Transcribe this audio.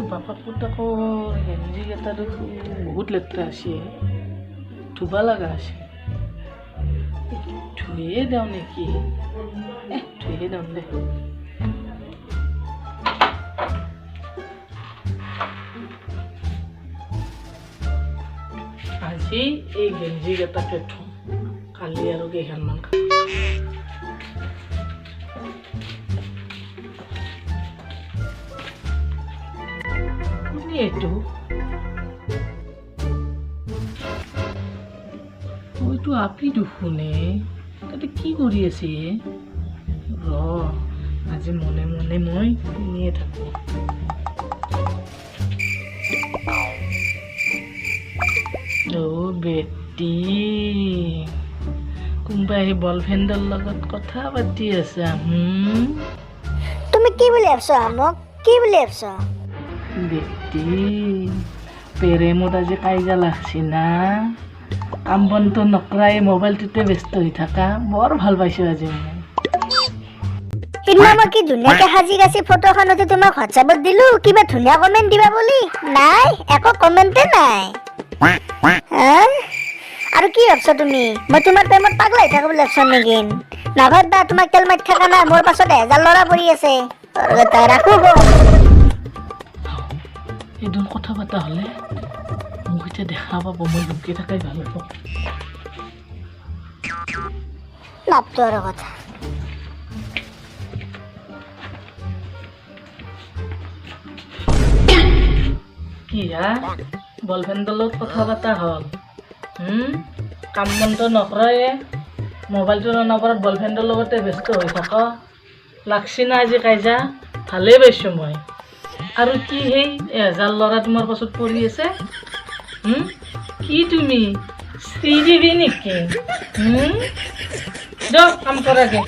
বাপা পুতাকো গেঞ্জি কেইটা দেখোন বহুত লেতেৰা আছে ধুব লগা আছে ধুয়ে দিওঁ নেকি ধুয়ে দিওঁ দে আজি এই গেঞ্জি কেইটাকে থওঁ কালি আৰু কেইখনমান এইটো ওইটো আপি দুখোনে তাতে কি কৰি আছে ৰ আজি মনে মনে মই শুনিয়ে থাকোঁ অ' বেটি কোনোবাই সেই বলফ্ৰেণ্ডৰ লগত কথা পাতি আছা তুমি কি বুলি ভাবছ মোক কি বুলি ভাবছ বেটি প্ৰেমত আজি কাইজা লাগছি না কাম বনটো নকৰাই মোবাইলটোতে ব্যস্ত হৈ থাকা বৰ ভাল পাইছোঁ আজি মই সিদিনা মই কি ধুনীয়াকে সাজি কাচি ফটোখনতে তোমাক হোৱাটছআপত দিলো কিবা ধুনীয়া কমেণ্ট দিবা বুলি নাই একো কমেণ্টে নাই আৰু কি ভাবছ তুমি মই তোমাৰ প্ৰেমত পাগল হৈ থাকো বুলি ভাবছ নেকি নাভাববা তোমাক তেল মাৰি থকা নাই মোৰ পাছত 1000 ল'ৰা পৰি আছে ৰাখো এইদন কথা পতা হ'লে মোক এতিয়া দেখা পাব মই লুকি থাকাই ভাল হ'ব নাপতো আৰু কথা কি বলফ্ৰেণ্ডৰ লগত কথা পতা হ'ল কাম বনটো নকৰায়ে মোবাইলটো নপৰাত বলফ্ৰেণ্ডৰ লগতে ব্যস্ত হৈ থাক লাগছি না আজি কাইজা ভালেই পাইছোঁ মই আৰু কি সেই 1000 ল'ৰা তোমাৰ পাছত পৰি আছে কি তুমি শ্ৰী দিবি নেকি কাম কৰাকে